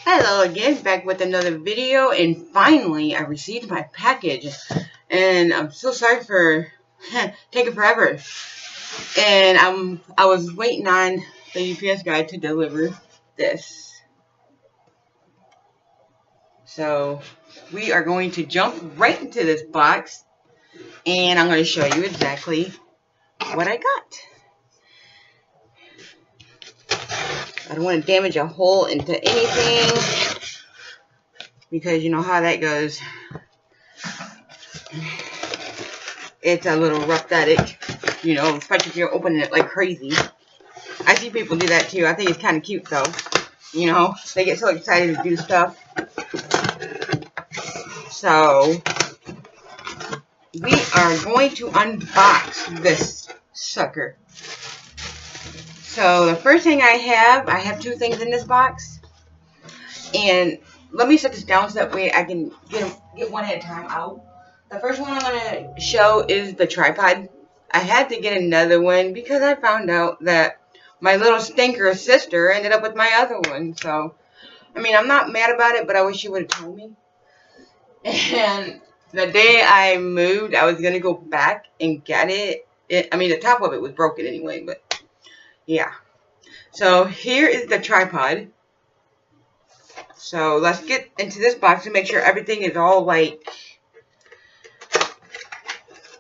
Hello again, back with another video, and finally I received my package, and I'm so sorry for taking forever. And I was waiting on the UPS guy to deliver this. So we are going to jump right into this box, and I'm going to show you exactly what I got. I don't want to damage a hole into anything, because you know how that goes. It's a little rough static, you know, especially if you're opening it like crazy. I see people do that too. I think it's kind of cute though. You know, they get so excited to do stuff. So, we are going to unbox this sucker. So, the first thing I have two things in this box. And let me set this down so that way I can get one at a time out. The first one I'm going to show is the tripod. I had to get another one because I found out that my little stinker sister ended up with my other one. So, I mean, I'm not mad about it, but I wish she would have told me. And the day I moved, I was going to go back and get it. I mean, the top of it was broken anyway, but yeah. So, here is the tripod. So, let's get into this box to make sure everything is all, like,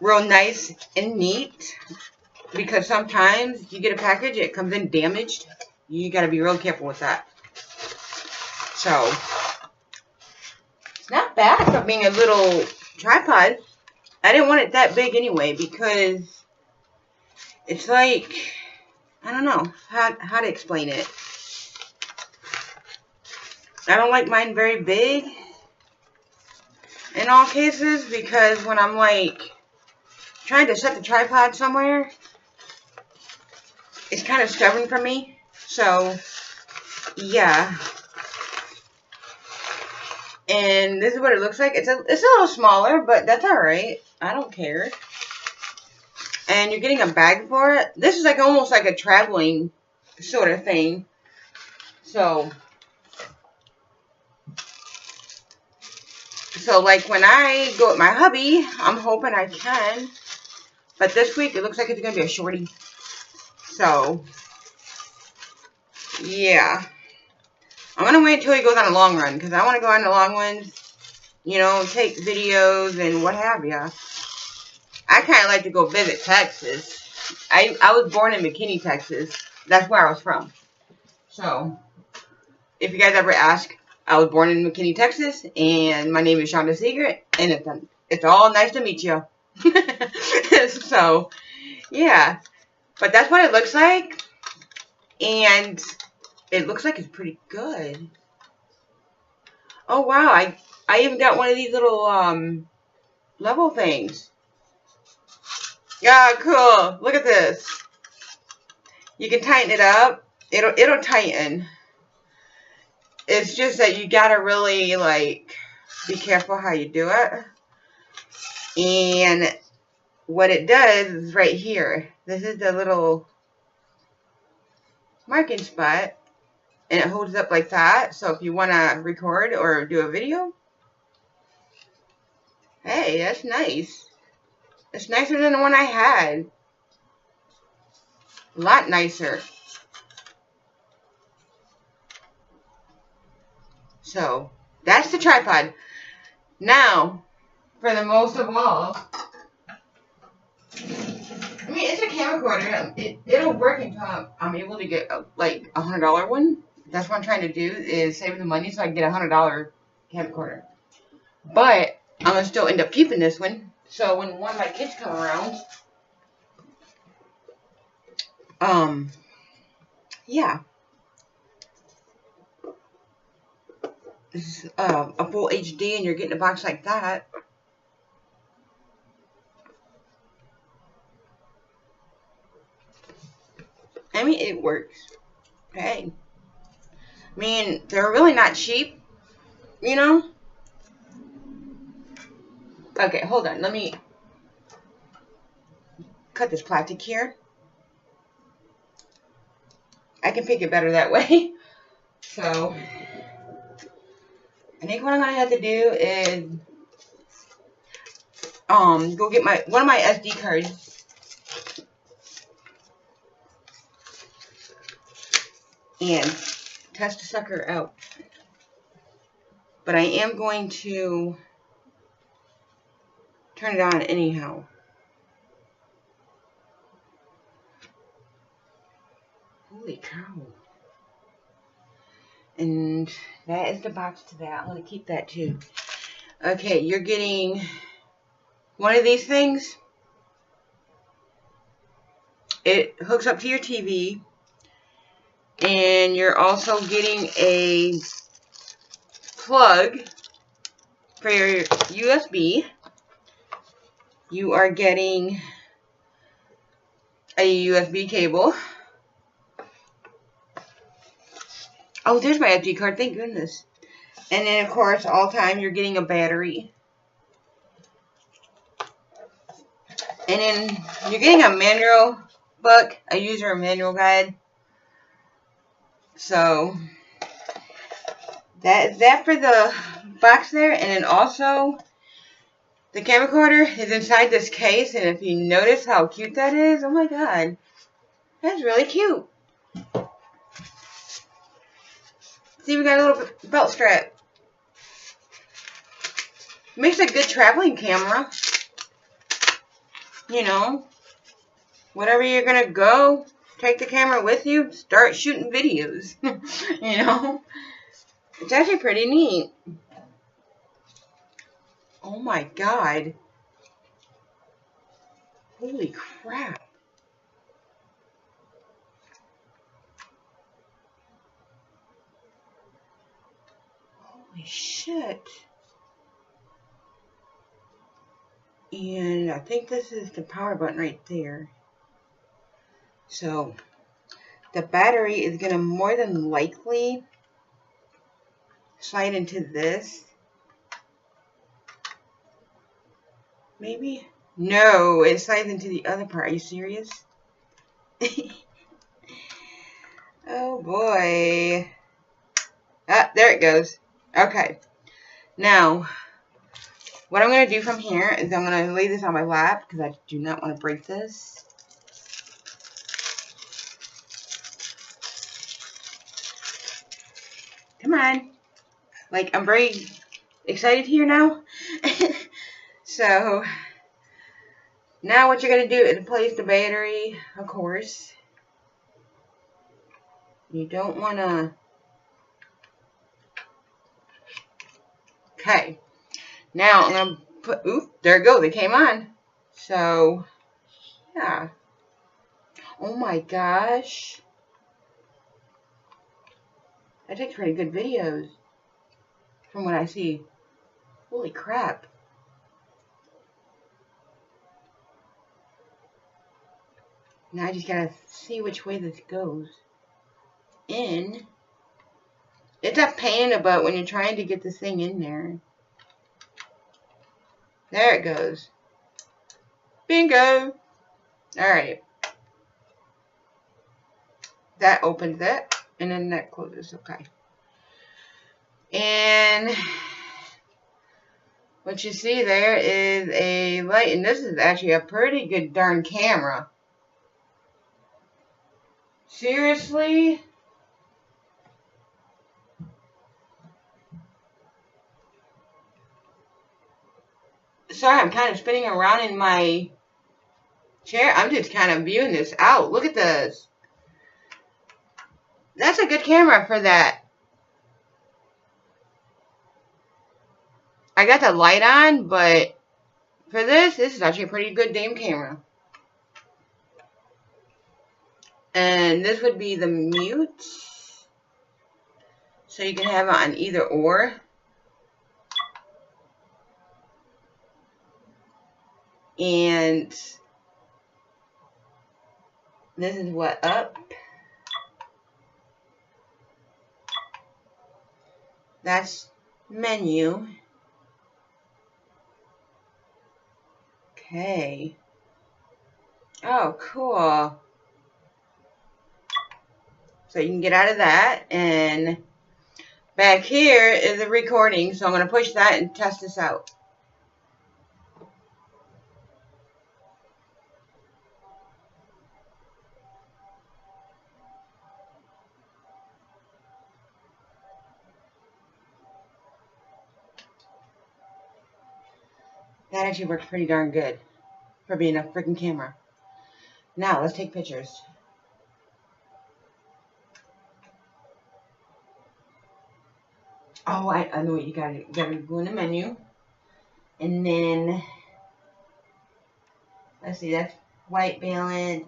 real nice and neat. Because sometimes you get a package, it comes in damaged. You got to be real careful with that. So, it's not bad for being a little tripod. I didn't want it that big anyway because it's like, I don't know how to explain it. I don't like mine very big in all cases, because when I'm like trying to set the tripod somewhere, it's kind of stubborn for me. So, yeah. And this is what it looks like. It's a little smaller, but that's alright. I don't care. And you're getting a bag for it. This is like almost like a traveling sort of thing. So like when I go with my hubby, I'm hoping I can. But this week, it looks like it's going to be a shorty. So, yeah. I'm going to wait until he goes on a long run, because I want to go on the long ones, you know, take videos and what have ya. I kind of like to go visit Texas. I was born in McKinney, Texas. That's where I was from. So, if you guys ever ask, I was born in McKinney, Texas, and my name is Shonda Secret, and it's all nice to meet you. So, yeah. But that's what it looks like. And it looks like it's pretty good. Oh, wow. I even got one of these little level things. Yeah, cool. Look at this. You can tighten it up. It'll tighten. It's just that you gotta really, like, be careful how you do it. And what it does is right here. This is the little marking spot. And it holds up like that. So if you want to record or do a video. Hey, that's nice. It's nicer than the one I had. A lot nicer. So, that's the tripod. Now, for the most of all, I mean, it's a camcorder. It'll work until I'm able to get like a $100 one. That's what I'm trying to do, is save the money so I can get a $100 camcorder. But I'm gonna still end up keeping this one. So when one of my kids come around, yeah. This is a full HD, and you're getting a box like that. I mean, it works. Hey. I mean, they're really not cheap, you know? Okay, hold on. Let me cut this plastic here. I can pick it better that way. So, I think what I'm gonna have to do is go get one of my SD cards and test the sucker out. But I am going to turn it on anyhow. Holy cow. And that is the box to that. I'm going to keep that too. Okay, you're getting one of these things. It hooks up to your TV. And you're also getting a plug for your USB. You are getting a USB cable. Oh, there's my SD card. Thank goodness. And then, of course, all the time, you're getting a battery. And then, you're getting a manual book, a user manual guide. So, that is that for the box there. And then also, the camcorder is inside this case. And if you notice how cute that is, oh my god. That's really cute. See, we got a little belt strap. Makes a good traveling camera. You know, whatever you're going to go, take the camera with you, start shooting videos. You know, it's actually pretty neat. Oh my god. Holy crap. Holy shit. And I think this is the power button right there. So, the battery is going to more than likely slide into this. Maybe? No, it slides into the other part. Are you serious? Oh boy. Ah, there it goes. Okay. Now, what I'm going to do from here is I'm going to lay this on my lap because I do not want to break this. Come on. Like, I'm very excited here now. So, now what you're going to do is place the battery, of course. You don't want to... Okay. Now, I'm going to put... Oop, there it goes. It came on. So, yeah. Oh my gosh. That takes pretty good videos. From what I see. Holy crap. Now I just gotta see which way this goes. In. It's a pain in the butt when you're trying to get this thing in there. There it goes. Bingo! Alright. That opens it. And then that closes. Okay. And what you see there is a light. And this is actually a pretty good darn camera. Seriously? Sorry, I'm kind of spinning around in my chair. I'm just kind of viewing this out. Look at this. That's a good camera for that. I got the light on, but for this is actually a pretty good damn camera. And this would be the mute. So you can have it on either or. And this is what up. That's menu. Okay. Oh, cool. So you can get out of that, and Back here is a recording, so I'm going to push that and test this out. That actually works pretty darn good for being a freaking camera. Now, let's take pictures. Oh, I know what you gotta do. You gotta go in the menu. And then, let's see, that's white balance.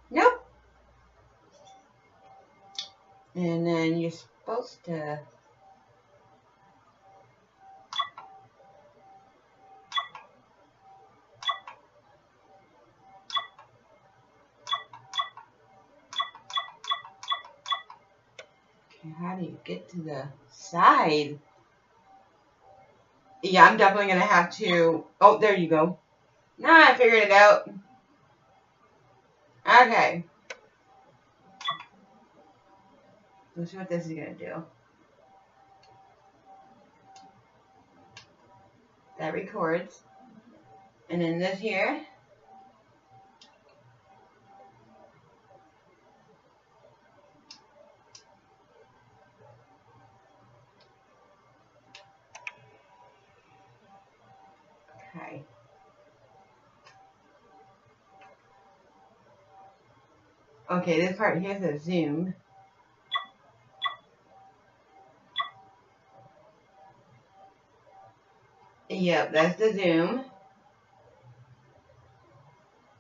Nope. And then you're supposed to... How do you get to the side? Yeah, I'm definitely going to have to... Oh, there you go. Now I figured it out. Okay. Let's see what this is going to do. That records. And then this here. Okay. Okay, this part here says zoom. Yep, that's the zoom.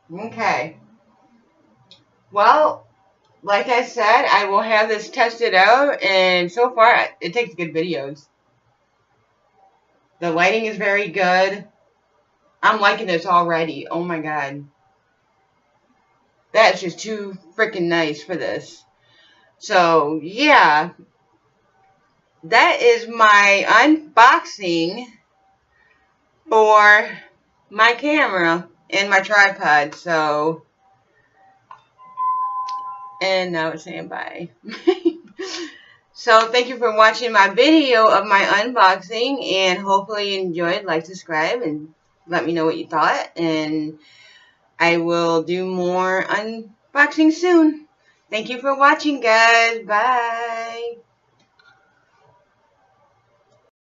Okay. Well, like I said, I will have this tested out, and so far, it takes good videos. The lighting is very good. I'm liking this already. Oh my god. That's just too freaking nice for this. So, yeah. That is my unboxing for my camera and my tripod. So, and now it's saying bye. So, thank you for watching my video of my unboxing, and hopefully you enjoyed. Like, subscribe, and let me know what you thought, and I will do more unboxing soon. Thank you for watching, guys. Bye.